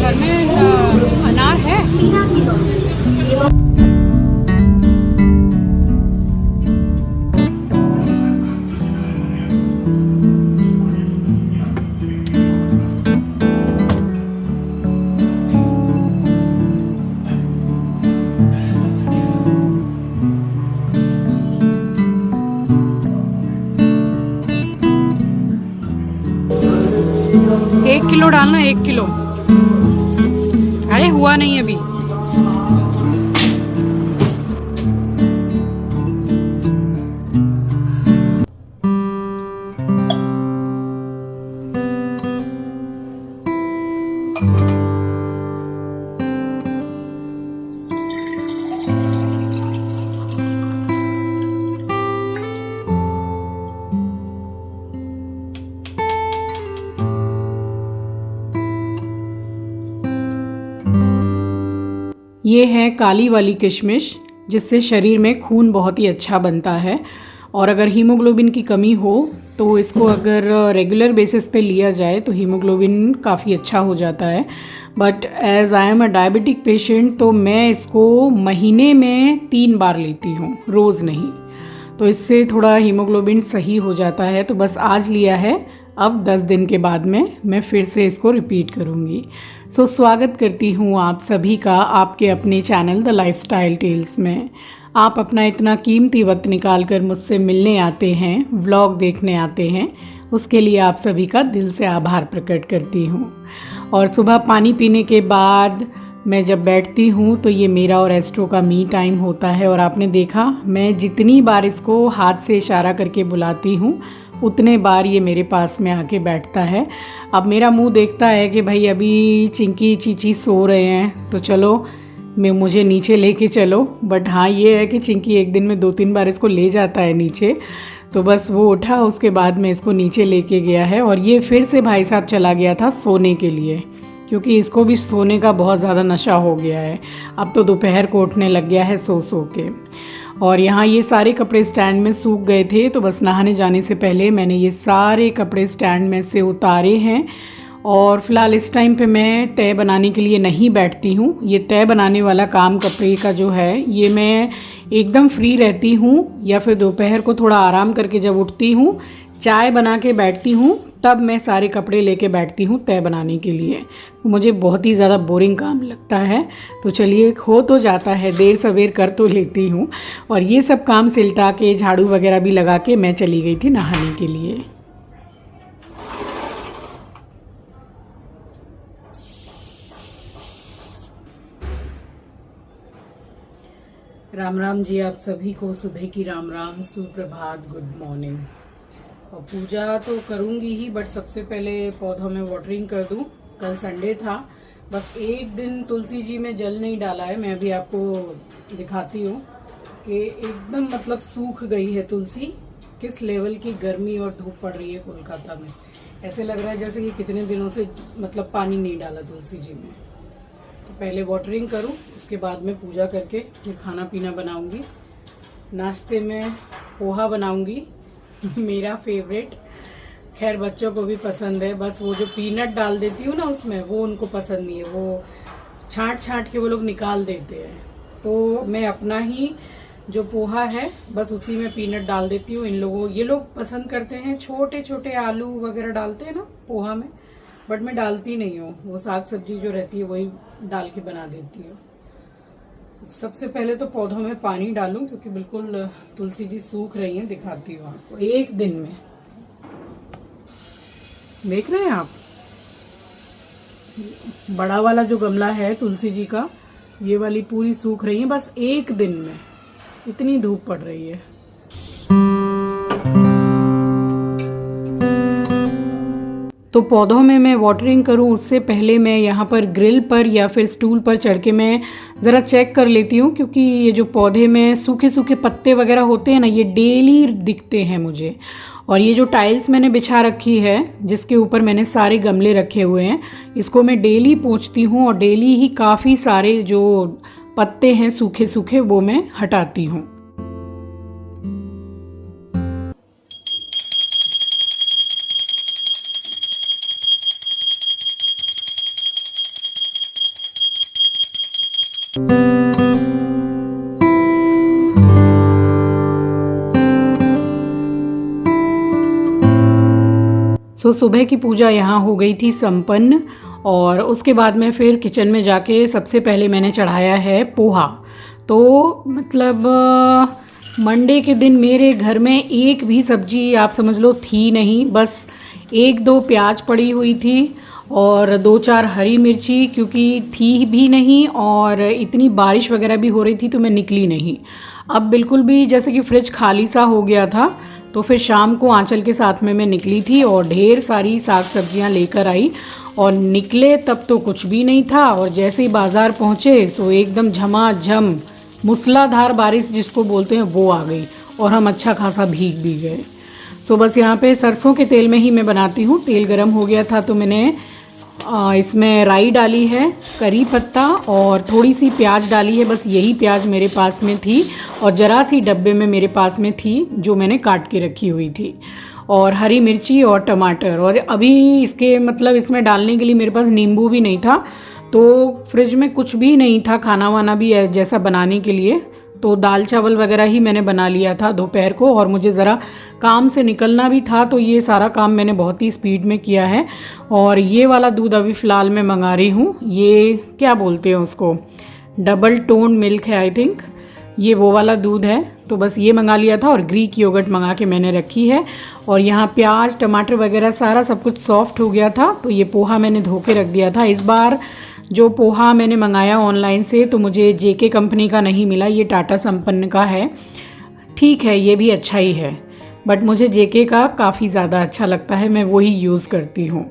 घर में अनार है। एक किलो डालना, 1 किलो। अरे हुआ नहीं अभी। ये है काली वाली किशमिश, जिससे शरीर में खून बहुत ही अच्छा बनता है। और अगर हीमोग्लोबिन की कमी हो तो इसको अगर रेगुलर बेसिस पे लिया जाए तो हीमोग्लोबिन काफ़ी अच्छा हो जाता है। But as I am a diabetic patient तो मैं इसको महीने में 3 बार लेती हूँ, रोज़ नहीं। तो इससे थोड़ा हीमोग्लोबिन सही हो जाता है। तो बस आज लिया है, अब 10 दिन के बाद में मैं फिर से इसको रिपीट करूँगी। सो स्वागत करती हूँ आप सभी का आपके अपने चैनल द लाइफस्टाइल टेल्स में। आप अपना इतना कीमती वक्त निकाल कर मुझसे मिलने आते हैं, व्लॉग देखने आते हैं, उसके लिए आप सभी का दिल से आभार प्रकट करती हूँ। और सुबह पानी पीने के बाद मैं जब बैठती हूँ तो ये मेरा और एस्ट्रो का मी टाइम होता है। और आपने देखा, मैं जितनी बार इसको हाथ से इशारा करके बुलाती हूँ उतने बार ये मेरे पास में आके बैठता है। अब मेरा मुंह देखता है कि भाई अभी चिंकी चीची सो रहे हैं तो चलो मुझे नीचे लेके चलो। बट हाँ, ये है कि चिंकी एक दिन में 2-3 बार इसको ले जाता है नीचे। तो बस वो उठा, उसके बाद में इसको नीचे लेके गया है। और ये फिर से भाई साहब चला गया था सोने के लिए, क्योंकि इसको भी सोने का बहुत ज़्यादा नशा हो गया है। अब तो दोपहर को उठने लग गया है सो सो के। और यहाँ ये सारे कपड़े स्टैंड में सूख गए थे, तो बस नहाने जाने से पहले मैंने ये सारे कपड़े स्टैंड में से उतारे हैं। और फिलहाल इस टाइम पे मैं तय बनाने के लिए नहीं बैठती हूँ। ये तय बनाने वाला काम कपड़े का जो है, ये मैं एकदम फ्री रहती हूँ या फिर दोपहर को थोड़ा आराम करके जब उठती हूँ, चाय बना के बैठती हूँ, तब मैं सारे कपड़े लेके बैठती हूँ तय बनाने के लिए। मुझे बहुत ही ज़्यादा बोरिंग काम लगता है। तो चलिए, हो तो जाता है, देर सवेर कर तो लेती हूँ। और ये सब काम सिलटा के, झाड़ू वगैरह भी लगा के मैं चली गई थी नहाने के लिए। राम राम जी, आप सभी को सुबह की राम राम, सुप्रभात, गुड मॉर्निंग। और पूजा तो करूंगी ही, बट सबसे पहले पौधों में वाटरिंग कर दूं। कल संडे था, बस एक दिन तुलसी जी में जल नहीं डाला है। मैं अभी आपको दिखाती हूँ कि एकदम मतलब सूख गई है तुलसी। किस लेवल की गर्मी और धूप पड़ रही है कोलकाता में। ऐसे लग रहा है जैसे कि कितने दिनों से मतलब पानी नहीं डाला तुलसी जी में। तो पहले वाटरिंग करूं, उसके बाद में पूजा करके फिर खाना पीना बनाऊंगी। नाश्ते में पोहा बनाऊंगी मेरा फेवरेट। खैर बच्चों को भी पसंद है, बस वो जो पीनट डाल देती हूँ ना उसमें, वो उनको पसंद नहीं है। वो छांट छांट के वो लोग निकाल देते हैं। तो मैं अपना ही जो पोहा है बस उसी में पीनट डाल देती हूँ। ये लोग पसंद करते हैं, छोटे छोटे आलू वगैरह डालते हैं ना पोहा में, बट मैं डालती नहीं हूँ। वो साग सब्जी जो रहती है वही डाल के बना देती हूँ। सबसे पहले तो पौधों में पानी डालूं, क्योंकि बिल्कुल तुलसी जी सूख रही हैं। दिखाती हूँ आपको एक दिन में। देख रहे हैं आप, बड़ा वाला जो गमला है तुलसी जी का, ये वाली पूरी सूख रही है बस एक दिन में। इतनी धूप पड़ रही है। तो पौधों में मैं वाटरिंग करूं उससे पहले मैं यहाँ पर ग्रिल पर या फिर स्टूल पर चढ़ के मैं ज़रा चेक कर लेती हूँ, क्योंकि ये जो पौधे में सूखे सूखे पत्ते वगैरह होते हैं ना, ये डेली दिखते हैं मुझे। और ये जो टाइल्स मैंने बिछा रखी है, जिसके ऊपर मैंने सारे गमले रखे हुए हैं, इसको मैं डेली पोंछती हूँ। और डेली ही काफ़ी सारे जो पत्ते हैं सूखे सूखे वो मैं हटाती हूँ। सुबह की पूजा यहाँ हो गई थी संपन्न। और उसके बाद में फिर किचन में जाके सबसे पहले मैंने चढ़ाया है पोहा। तो मतलब मंडे के दिन मेरे घर में एक भी सब्जी आप समझ लो थी नहीं, बस एक दो प्याज पड़ी हुई थी और दो चार हरी मिर्ची, क्योंकि थी भी नहीं और इतनी बारिश वगैरह भी हो रही थी तो मैं निकली नहीं। अब बिल्कुल भी जैसे कि फ्रिज खाली सा हो गया था, तो फिर शाम को आंचल के साथ में मैं निकली थी और ढेर सारी साग सब्जियां लेकर आई। और निकले तब तो कुछ भी नहीं था, और जैसे ही बाज़ार पहुँचे तो एकदम झमाझम मूसलाधार बारिश जिसको बोलते हैं वो आ गई और हम अच्छा खासा भीग भी गए। सो बस यहाँ पे सरसों के तेल में ही मैं बनाती हूँ। तेल गरम हो गया था तो मैंने इसमें राई डाली है, करी पत्ता और थोड़ी सी प्याज डाली है। बस यही प्याज मेरे पास में थी और ज़रा सी डब्बे में मेरे पास में थी जो मैंने काट के रखी हुई थी, और हरी मिर्ची और टमाटर। और अभी इसके मतलब इसमें डालने के लिए मेरे पास नींबू भी नहीं था, तो फ्रिज में कुछ भी नहीं था खाना वाना भी जैसा बनाने के लिए। तो दाल चावल वगैरह ही मैंने बना लिया था दोपहर को, और मुझे ज़रा काम से निकलना भी था तो ये सारा काम मैंने बहुत ही स्पीड में किया है। और ये वाला दूध अभी फ़िलहाल मैं मंगा रही हूँ, ये क्या बोलते हैं उसको, डबल टोन मिल्क है आई थिंक, ये वो वाला दूध है। तो बस ये मंगा लिया था और ग्रीक योगर्ट मंगा के मैंने रखी है। और यहाँ प्याज टमाटर वगैरह सारा सब कुछ सॉफ्ट हो गया था, तो ये पोहा मैंने धो के रख दिया था। इस बार जो पोहा मैंने मंगाया ऑनलाइन से तो मुझे जेके कंपनी का नहीं मिला, ये टाटा संपन्न का है। ठीक है, ये भी अच्छा ही है, बट मुझे जेके का काफ़ी ज़्यादा अच्छा लगता है, मैं वही यूज़ करती हूँ।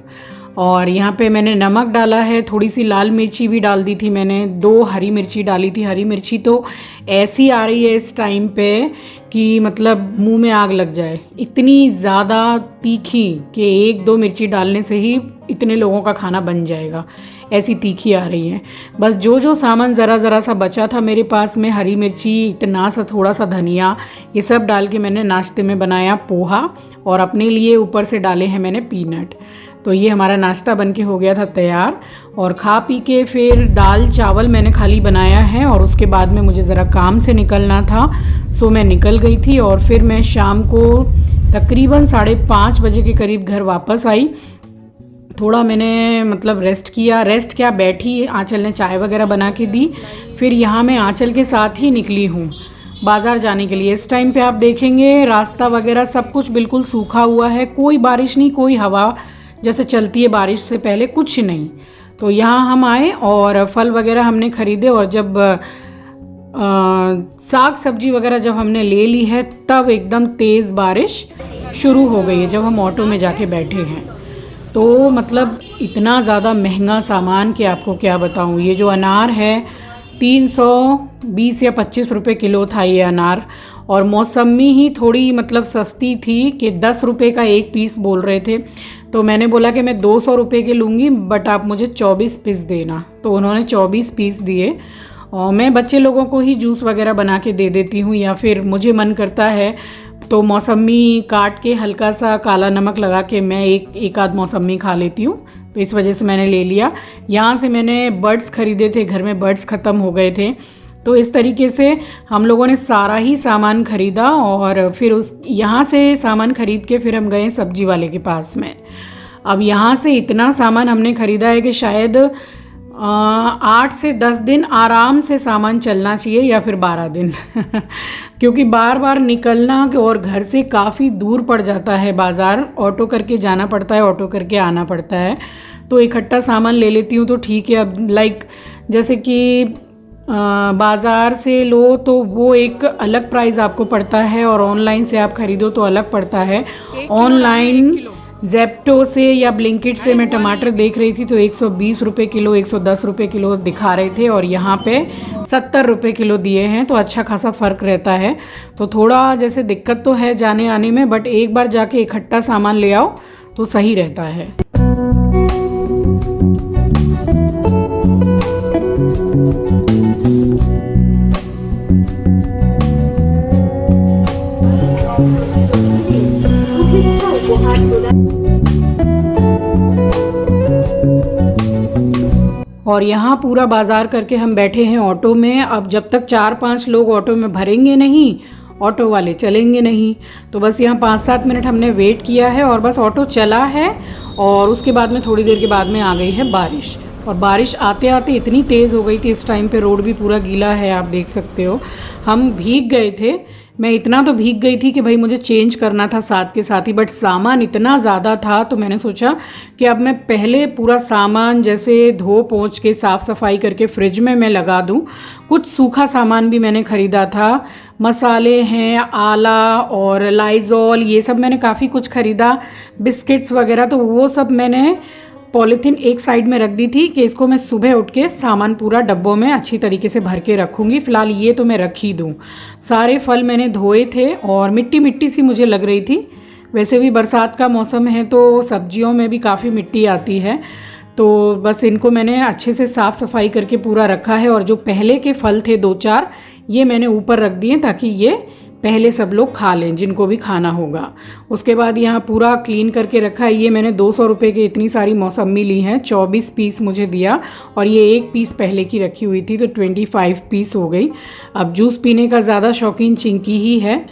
और यहाँ पे मैंने नमक डाला है, थोड़ी सी लाल मिर्ची भी डाल दी थी मैंने, 2 हरी मिर्ची डाली थी। हरी मिर्ची तो ऐसी आ रही है इस टाइम पे कि मतलब मुंह में आग लग जाए, इतनी ज़्यादा तीखी कि 1-2 मिर्ची डालने से ही इतने लोगों का खाना बन जाएगा, ऐसी तीखी आ रही है। बस जो सामान ज़रा सा बचा था मेरे पास में, हरी मिर्ची, इतना सा थोड़ा सा धनिया, ये सब डाल के मैंने नाश्ते में बनाया पोहा, और अपने लिए ऊपर से डाले हैं मैंने पीनट। तो ये हमारा नाश्ता बन के हो गया था तैयार। और खा पी के फिर दाल चावल मैंने खाली बनाया है, और उसके बाद में मुझे ज़रा काम से निकलना था, सो मैं निकल गई थी। और फिर मैं शाम को तकरीबन 5:30 बजे के करीब घर वापस आई। थोड़ा मैंने मतलब रेस्ट किया, रेस्ट क्या बैठी, आंचल ने चाय वगैरह बना के दी। फिर यहाँ मैं आंचल के साथ ही निकली हूँ बाज़ार जाने के लिए। इस टाइम पे आप देखेंगे रास्ता वगैरह सब कुछ बिल्कुल सूखा हुआ है, कोई बारिश नहीं, कोई हवा जैसे चलती है बारिश से पहले, कुछ नहीं। तो यहाँ हम आए और फल वगैरह हमने ख़रीदे, और जब साग सब्जी वगैरह जब हमने ले ली है तब एकदम तेज़ बारिश शुरू हो गई है जब हम ऑटो में जाके बैठे हैं। तो मतलब इतना ज़्यादा महंगा सामान कि आपको क्या बताऊँ। ये जो अनार है 320 या 25 रुपये किलो था ये अनार, और मौसमी ही थोड़ी मतलब सस्ती थी कि 10 रुपये का एक पीस बोल रहे थे। तो मैंने बोला कि मैं 200 रुपये के लूँगी, बट आप मुझे 24 पीस देना। तो उन्होंने 24 पीस दिए। और मैं बच्चे लोगों को ही जूस वगैरह बना के दे देती हूँ, या फिर मुझे मन करता है तो मौसमी काट के हल्का सा काला नमक लगा के मैं एक आध मौसमी खा लेती हूँ। तो इस वजह से मैंने ले लिया। यहाँ से मैंने बर्ड्स ख़रीदे थे, घर में बर्ड्स ख़त्म हो गए थे, तो इस तरीके से हम लोगों ने सारा ही सामान ख़रीदा। और फिर यहाँ से सामान ख़रीद के फिर हम गए सब्जी वाले के पास में। अब यहाँ से इतना सामान हमने ख़रीदा है कि शायद 8 से 10 दिन आराम से सामान चलना चाहिए, या फिर 12 दिन क्योंकि बार बार निकलना और घर से काफ़ी दूर पड़ जाता है बाज़ार, ऑटो करके जाना पड़ता है, ऑटो करके आना पड़ता है। तो इकट्ठा सामान ले लेती हूँ तो ठीक है। अब लाइक जैसे कि बाज़ार से लो तो वो एक अलग प्राइस आपको पड़ता है, और ऑनलाइन से आप ख़रीदो तो अलग पड़ता है। ऑनलाइन जेप्टो से या ब्लिंकिट से मैं टमाटर देख रही थी तो 120 रुपये किलो, 110 रुपये किलो दिखा रहे थे, और यहाँ पे 70 रुपये किलो दिए हैं। तो अच्छा खासा फ़र्क रहता है। तो थोड़ा जैसे दिक्कत तो है जाने आने में, बट एक बार जाके इकट्ठा सामान ले आओ तो सही रहता है। और यहाँ पूरा बाज़ार करके हम बैठे हैं ऑटो में। अब जब तक 4-5 लोग ऑटो में भरेंगे नहीं, ऑटो वाले चलेंगे नहीं। तो बस यहाँ 5-7 मिनट हमने वेट किया है और बस ऑटो चला है। और उसके बाद में थोड़ी देर के बाद में आ गई है बारिश, और बारिश आते आते इतनी तेज़ हो गई थी, इस टाइम पे रोड भी पूरा गीला है, आप देख सकते हो। हम भीग गए थे, मैं इतना तो भीग गई थी कि भाई मुझे चेंज करना था साथ के साथ ही, बट सामान इतना ज़्यादा था तो मैंने सोचा कि अब मैं पहले पूरा सामान जैसे धो पोंछ के साफ़ सफाई करके फ्रिज में मैं लगा दूं। कुछ सूखा सामान भी मैंने ख़रीदा था, मसाले हैं, आला और लाइजॉल, ये सब मैंने काफ़ी कुछ ख़रीदा, बिस्किट्स वगैरह, तो वो सब मैंने पॉलीथीन एक साइड में रख दी थी कि इसको मैं सुबह उठ के सामान पूरा डब्बों में अच्छी तरीके से भर के रखूँगी। फ़िलहाल ये तो मैं रख ही दूँ। सारे फल मैंने धोए थे और मिट्टी मिट्टी सी मुझे लग रही थी। वैसे भी बरसात का मौसम है तो सब्जियों में भी काफ़ी मिट्टी आती है, तो बस इनको मैंने अच्छे से साफ़ सफाई करके पूरा रखा है। और जो पहले के फल थे 2-4, ये मैंने ऊपर रख दिए ताकि ये पहले सब लोग खा लें जिनको भी खाना होगा। उसके बाद यहाँ पूरा क्लीन करके रखा है। ये मैंने 200 रुपये की इतनी सारी मौसम्मी ली हैं, 24 पीस मुझे दिया, और ये एक पीस पहले की रखी हुई थी तो 25 पीस हो गई। अब जूस पीने का ज़्यादा शौकीन चिंकी ही है,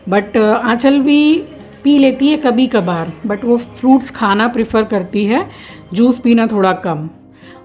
बट आंचल भी पी लेती है कभी कभार, बट वो फ्रूट्स खाना प्रेफर करती है, जूस पीना थोड़ा कम।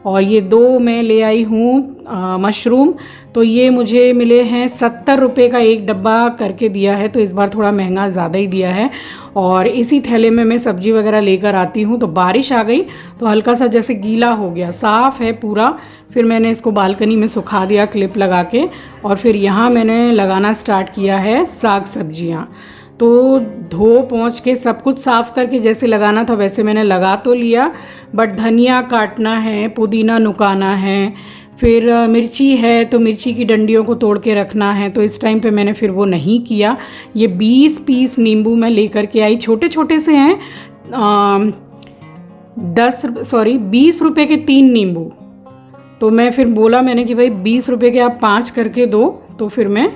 और ये 2 मैं ले आई हूँ मशरूम, तो ये मुझे मिले हैं 70 रुपये का एक डब्बा करके दिया है, तो इस बार थोड़ा महंगा ज़्यादा ही दिया है। और इसी थैले में मैं सब्ज़ी वगैरह लेकर आती हूँ। तो बारिश आ गई तो हल्का सा जैसे गीला हो गया, साफ़ है पूरा, फिर मैंने इसको बालकनी में सुखा दिया क्लिप लगा के, और फिर यहाँ मैंने लगाना स्टार्ट किया है साग सब्जियाँ। तो धो पोंछ के सब कुछ साफ़ करके जैसे लगाना था वैसे मैंने लगा तो लिया, बट धनिया काटना है, पुदीना नुकाना है, फिर मिर्ची है तो मिर्ची की डंडियों को तोड़ के रखना है, तो इस टाइम पे मैंने फिर वो नहीं किया। ये 20 पीस नींबू मैं लेकर के आई, छोटे छोटे से हैं, 20 रुपये के 3 नींबू। तो मैं फिर बोला मैंने कि भाई 20 रुपये के आप 5 करके दो, तो फिर मैं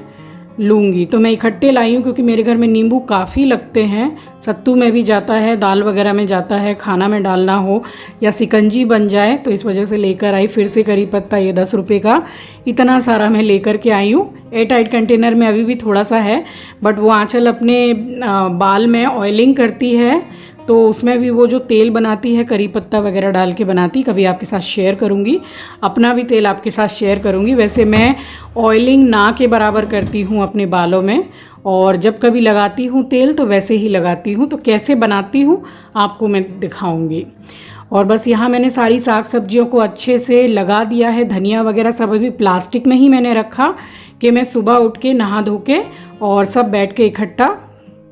लूँगी। तो मैं इकट्ठे लाई हूँ क्योंकि मेरे घर में नींबू काफ़ी लगते हैं, सत्तू में भी जाता है, दाल वगैरह में जाता है, खाना में डालना हो या सिकंजी बन जाए, तो इस वजह से लेकर आई। फिर से करी पत्ता ये 10 रुपये का इतना सारा मैं लेकर के आई हूँ। एयर टाइट कंटेनर में अभी भी थोड़ा सा है, बट वो आंचल अपने बाल में ऑयलिंग करती है तो उसमें भी वो जो तेल बनाती है करी पत्ता वगैरह डाल के बनाती, कभी आपके साथ शेयर करूँगी, अपना भी तेल आपके साथ शेयर करूँगी। वैसे मैं ऑयलिंग ना के बराबर करती हूँ अपने बालों में, और जब कभी लगाती हूँ तेल तो वैसे ही लगाती हूँ। तो कैसे बनाती हूँ आपको मैं दिखाऊँगी। और बस यहाँ मैंने सारी साग सब्जियों को अच्छे से लगा दिया है, धनिया वगैरह सब अभी प्लास्टिक में ही मैंने रखा कि मैं सुबह उठ के नहा धो के और सब बैठ के इकट्ठा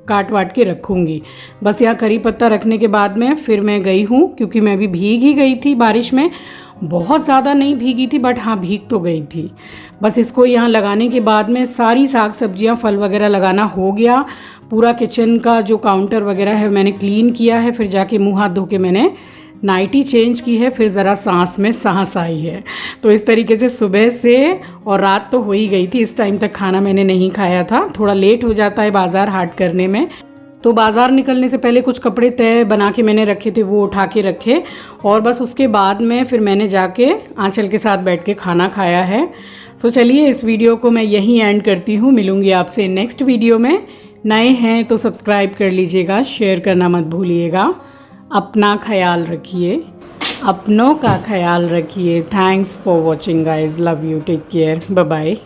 काट वाट के रखूँगी। बस यहाँ करी पत्ता रखने के बाद में फिर मैं गई हूँ, क्योंकि मैं भी भीग ही गई थी बारिश में, बहुत ज़्यादा नहीं भीगी थी बट हाँ भीग तो गई थी। बस इसको यहाँ लगाने के बाद में सारी साग सब्जियाँ फल वगैरह लगाना हो गया। पूरा किचन का जो काउंटर वगैरह है मैंने क्लीन किया है, फिर जाके मुँह हाथ धो के मैंने नाइटी चेंज की है, फिर ज़रा सांस में सांस आई है। तो इस तरीके से सुबह से, और रात तो हो ही गई थी, इस टाइम तक खाना मैंने नहीं खाया था, थोड़ा लेट हो जाता है बाज़ार हाट करने में। तो बाज़ार निकलने से पहले कुछ कपड़े तय बना के मैंने रखे थे, वो उठा के रखे, और बस उसके बाद में फिर मैंने जाके आंचल के साथ बैठ के खाना खाया है। सो चलिए इस वीडियो को मैं यहीं एंड करती हूँ, मिलूँगी आपसे नेक्स्ट वीडियो में। नए हैं तो सब्सक्राइब कर लीजिएगा, शेयर करना मत भूलिएगा। अपना ख्याल रखिए, अपनों का ख्याल रखिए। Thanks for watching guys, love you, take care, bye bye.